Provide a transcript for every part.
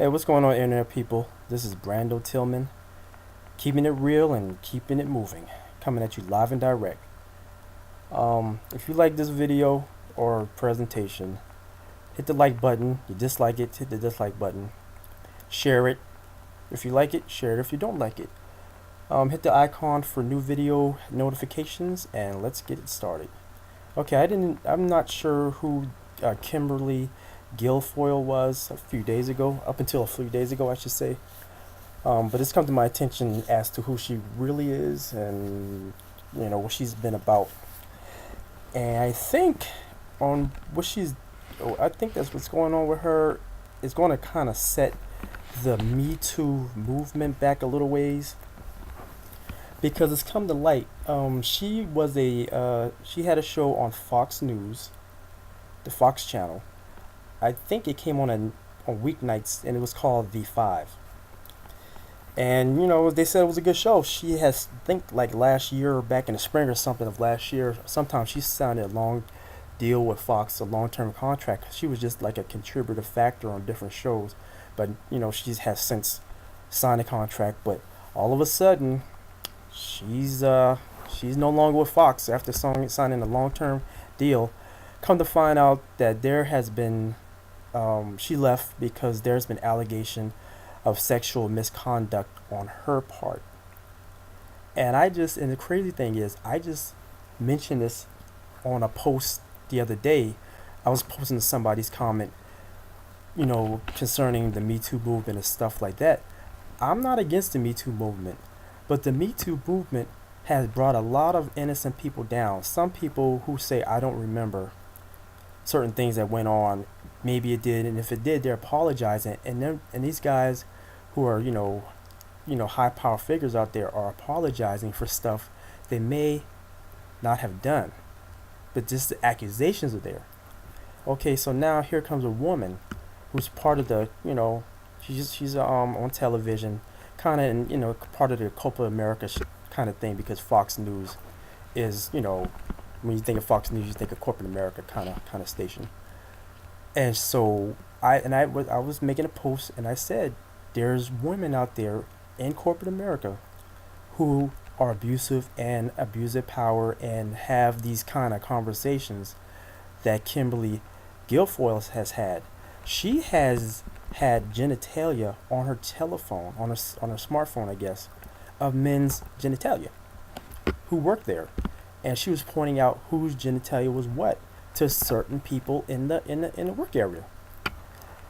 Hey, what's going on, internet people? This is Brando Tillman, keeping it real and keeping it moving, coming at you live and direct. If you like this video or presentation, hit the like button. You dislike it, hit the dislike button. Share it if you like it, share it if you don't like it. Hit the icon for new video notifications, and let's get it started. Okay, I'm not sure who Kimberly Guilfoyle was a few days ago, up until a few days ago, I should say. But it's come to my attention as to who she really is and what she's been about. And I think that's what's going on with her. Is going to kind of set the Me Too movement back a little ways because it's come to light. She had a show on Fox News, the Fox channel. I think it came on weeknights, and it was called The Five. And they said it was a good show. She has, I think, like last year, back in the spring or something of last year, sometime she signed a long deal with Fox, a long-term contract. She was just like a contributor factor on different shows, but she has since signed a contract. But all of a sudden, she's no longer with Fox after signing a long-term deal. Come to find out that there has been she left because there's been allegation of sexual misconduct on her part. And the crazy thing is, I just mentioned this on a post the other day. I was posting to somebody's comment, concerning the Me Too movement and stuff like that. I'm not against the Me Too movement, but the Me Too movement has brought a lot of innocent people down. Some people who say, I don't remember certain things that went on. Maybe it did, and if it did, they're apologizing. And these guys who are high power figures out there are apologizing for stuff they may not have done, but just the accusations are there. Okay, so now here comes a woman who's part of the she's on television, kind of, and part of the corporate America kind of thing, because Fox News is when you think of Fox News, you think of corporate America kind of station. And so I was making a post, and I said there's women out there in corporate America who are abusive and abuse their power and have these kind of conversations that Kimberly Guilfoyle has had. She has had genitalia on her telephone, on her smartphone, I guess, of men's genitalia who work there, and she was pointing out whose genitalia was what to certain people in the work area.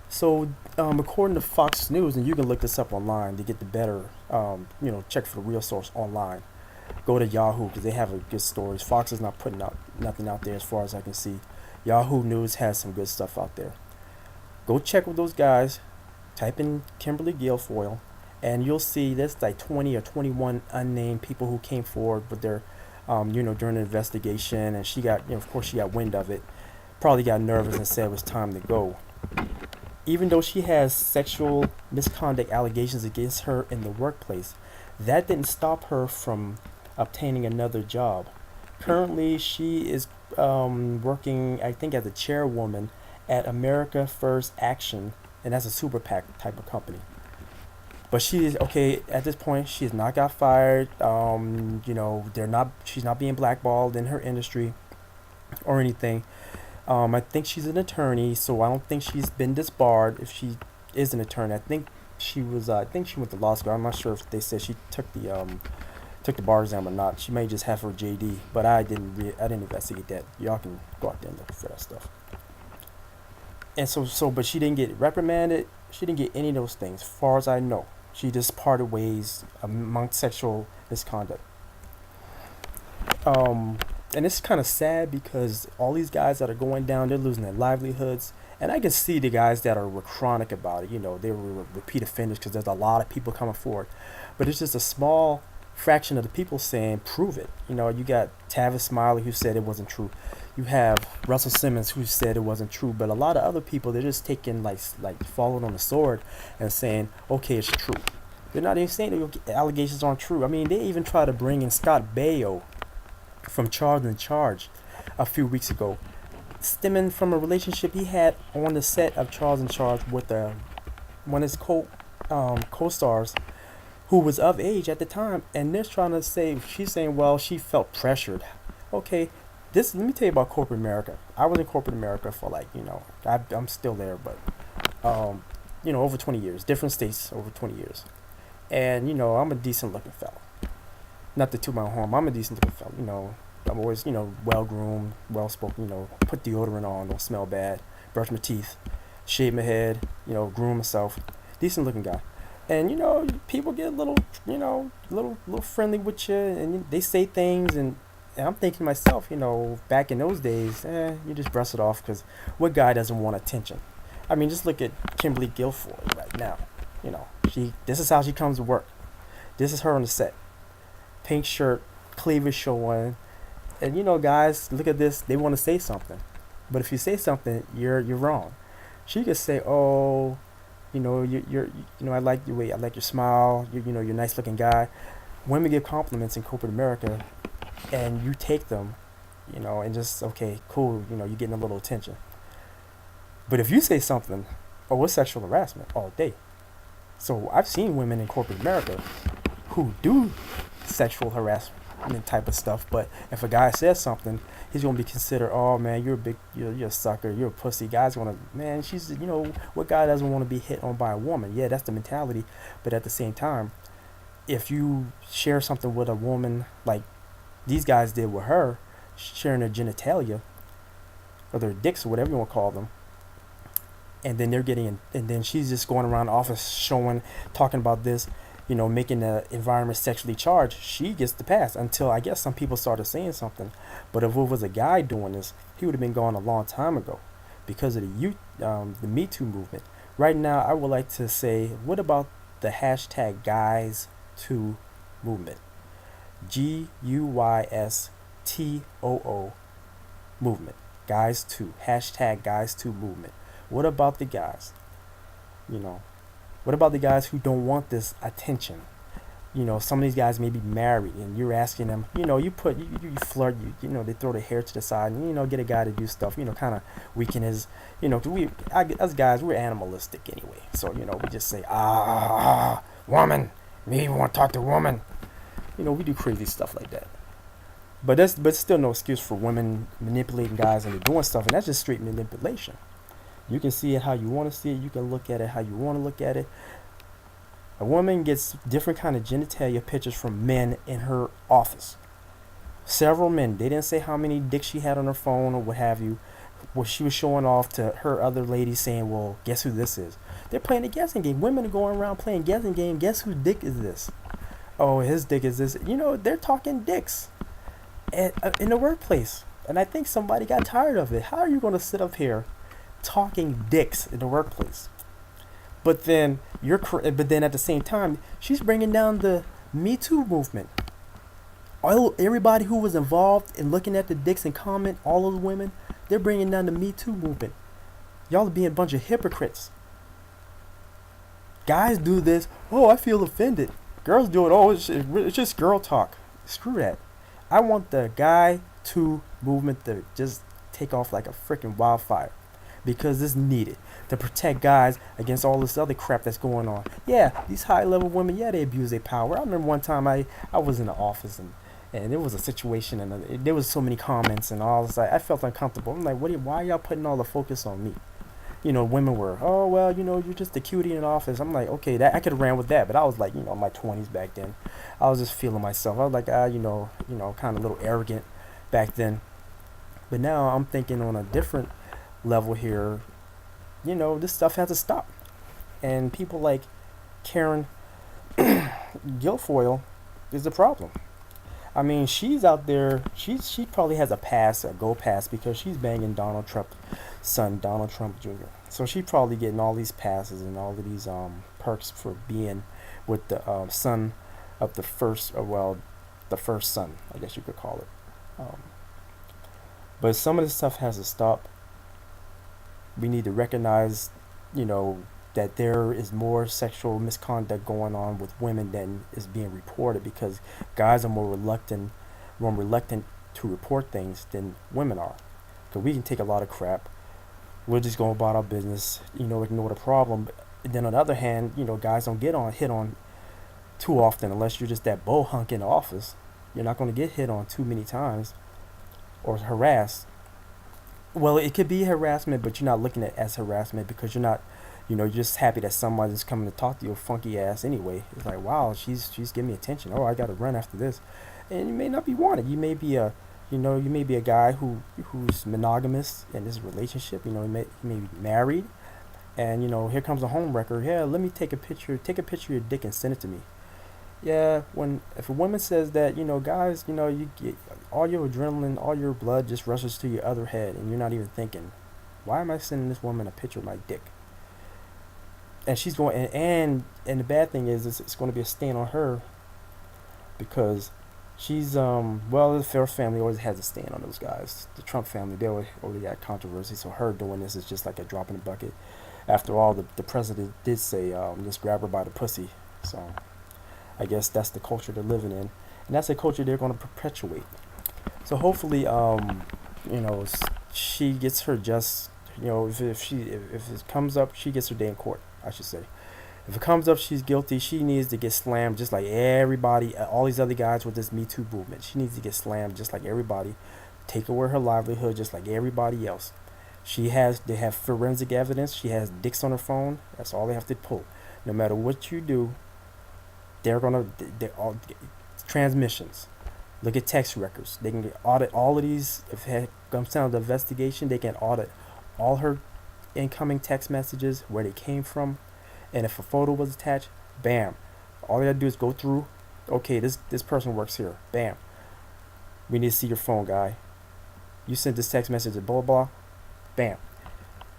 So, according to Fox News, and you can look this up online to get the better, check for the real source online. Go to Yahoo because they have good stories. Fox is not putting out nothing out there as far as I can see. Yahoo News has some good stuff out there. Go check with those guys. Type in Kimberly Guilfoyle, and you'll see there's like 20 or 21 unnamed people who came forward with their during the investigation, and she got, of course, she got wind of it, probably got nervous and said it was time to go. Even though she has sexual misconduct allegations against her in the workplace, that didn't stop her from obtaining another job. Currently, she is working, I think, as a chairwoman at America First Action, and that's a super PAC type of company. But she is okay at this point. She has not got fired. She's not being blackballed in her industry or anything. I think she's an attorney, so I don't think she's been disbarred. If she is an attorney, I think she was. I think she went to law school. I'm not sure if they said she took the bar exam or not. She may just have her JD, but I didn't investigate that. Y'all can go out there and look for that stuff. And but she didn't get reprimanded. She didn't get any of those things, as far as I know. She just parted ways among sexual misconduct. And it's kind of sad because all these guys that are going down, they're losing their livelihoods. And I can see the guys that are chronic about it. They were repeat offenders because there's a lot of people coming forward. But it's just a small fraction of the people saying, prove it. You got Tavis Smiley who said it wasn't true. You have Russell Simmons who said it wasn't true. But a lot of other people, they're just taking like falling on the sword and saying, okay, it's true. They're not even saying the allegations aren't true. I mean, they even tried to bring in Scott Baio from Charles in Charge a few weeks ago, stemming from a relationship he had on the set of Charles in Charge with a one of his co-stars who was of age at the time, and they're trying to say, she's saying, well, she felt pressured. Okay, this, let me tell you about corporate America. I was in corporate America for like, I'm still there, but over 20 years, different states over 20 years, and I'm a decent looking fella. Not to toot my own horn, I'm a decent looking fella. I'm always well groomed, well spoken. Put deodorant on, don't smell bad, brush my teeth, shave my head, groom myself, decent looking guy. And people get a little, little friendly with you, and they say things, and I'm thinking to myself, back in those days, you just brush it off, because what guy doesn't want attention? I mean, just look at Kimberly Guilfoyle right now. This is how she comes to work. This is her on the set, pink shirt, cleavage showing, and guys, look at this. They want to say something, but if you say something, you're wrong. She could say, oh, I like your way, I like your smile, you're a nice looking guy. Women give compliments in corporate America, and you take them, and just, okay, cool, you're getting a little attention. But if you say something, oh, it's sexual harassment all day. So I've seen women in corporate America who do sexual harassment type of stuff, but if a guy says something, he's gonna be considered, oh man, you're a sucker, you're a pussy. Guys wanna, man, she's, what guy doesn't want to be hit on by a woman? Yeah, that's the mentality. But at the same time, if you share something with a woman like these guys did with her, sharing their genitalia or their dicks or whatever you want to call them, and then and then she's just going around the office talking about this, making the environment sexually charged, she gets the pass until, I guess, some people started saying something. But if it was a guy doing this, he would have been gone a long time ago, because of the Me Too movement. Right now, I would like to say, what about the hashtag Guys Too movement? GUYSTOO movement. Guys Too. Hashtag Guys Too movement. What about the guys? What about the guys who don't want this attention? Some of these guys may be married, and you're asking them, you flirt, they throw their hair to the side, and, get a guy to do stuff, kind of weaken his, us guys, we're animalistic anyway. So, we just say, woman, me want to talk to a woman. We do crazy stuff like that. But still no excuse for women manipulating guys into doing stuff, and that's just straight manipulation. You can see it how you want to see it. You can look at it how you want to look at it. A woman gets different kind of genitalia pictures from men in her office. Several men. They didn't say how many dicks she had on her phone or what have you. What she was showing off to her other ladies, saying, well, guess who this is? They're playing a guessing game. Women are going around playing guessing game. Guess whose dick is this? Oh, his dick is this. They're talking dicks in the workplace. And I think somebody got tired of it. How are you going to sit up here talking dicks in the workplace? But then at the same time, she's bringing down the Me Too movement. Everybody who was involved in looking at the dicks and comment, all those women, they're bringing down the Me Too movement. Y'all are being a bunch of hypocrites. Guys do this, oh, I feel offended. Girls do it, oh, it's just girl talk. Screw that. I want the Guy Too movement to just take off like a freaking wildfire, because it's needed to protect guys against all this other crap that's going on. Yeah, these high level women, yeah, they abuse their power. I remember one time I was in the office, and there was a situation, and there was so many comments and all this. I felt uncomfortable. I'm like, why are y'all putting all the focus on me? Women were, oh, well, you're just a cutie in the office. I'm like, okay, that I could have ran with that, but I was like, in my 20s back then. I was just feeling myself. I was like, kind of a little arrogant back then. But now I'm thinking on a different level here. This stuff has to stop. And people like Karen Guilfoyle is the problem. I mean, she's out there. She probably has a go pass, because she's banging Donald Trump's son, Donald Trump Jr. So she's probably getting all these passes and all of these perks for being with the son of the first, the first son, I guess you could call it. But some of this stuff has to stop. We need to recognize, that there is more sexual misconduct going on with women than is being reported, because guys are more reluctant to report things than women are. Because we can take a lot of crap. We're just going about our business, ignore the problem. And then on the other hand, guys don't get on hit on too often unless you're just that bow hunk in the office. You're not going to get hit on too many times or harassed. Well, it could be harassment, but you're not looking at it as harassment because you're not, you're just happy that somebody's coming to talk to your funky ass anyway. It's like, wow, she's giving me attention. Oh, I got to run after this, and you may not be wanted. You may be a guy who's monogamous in this relationship. He may be married, and here comes a home wrecker. Yeah, let me take a picture. Take a picture of your dick and send it to me. Yeah, if a woman says that, guys, you get all your adrenaline, all your blood just rushes to your other head, and you're not even thinking, why am I sending this woman a picture of my dick? And she's going, and the bad thing is, it's going to be a stain on her because she's well, the Fair family always has a stain on those guys. The Trump family, they already got controversy, so her doing this is just like a drop in the bucket. After all, the president did say, just grab her by the pussy, so. I guess that's the culture they're living in, and that's a culture they're going to perpetuate. So hopefully, she gets her just, if it comes up, she gets her day in court. I should say, if it comes up, she's guilty. She needs to get slammed just like everybody, all these other guys with this Me Too movement. She needs to get slammed just like everybody. Take away her livelihood just like everybody else. They have forensic evidence. She has dicks on her phone. That's all they have to pull. No matter what you do. They're all transmissions. Look at text records. They can audit all of these. If it comes down to the investigation, they can audit all her incoming text messages, where they came from, and if a photo was attached, bam. All they gotta do is go through. Okay, this person works here. Bam. We need to see your phone, guy. You sent this text message to blah blah. Bam.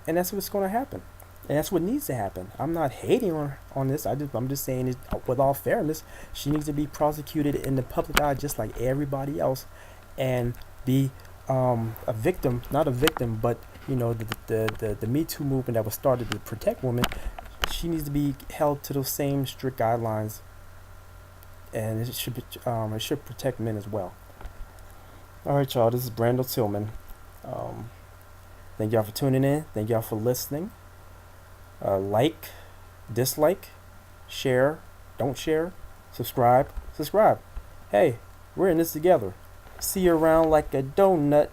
And that's what's gonna happen. And that's what needs to happen. I'm not hating on this. I'm just saying it with all fairness. She needs to be prosecuted in the public eye just like everybody else, and be a victim, not a victim, but the Me Too movement that was started to protect women. She needs to be held to those same strict guidelines, and it should protect men as well. All right, y'all. This is Brando Tillman. Thank y'all for tuning in. Thank y'all for listening. Like, dislike, share, don't share, subscribe. Hey, we're in this together. See you around like a donut.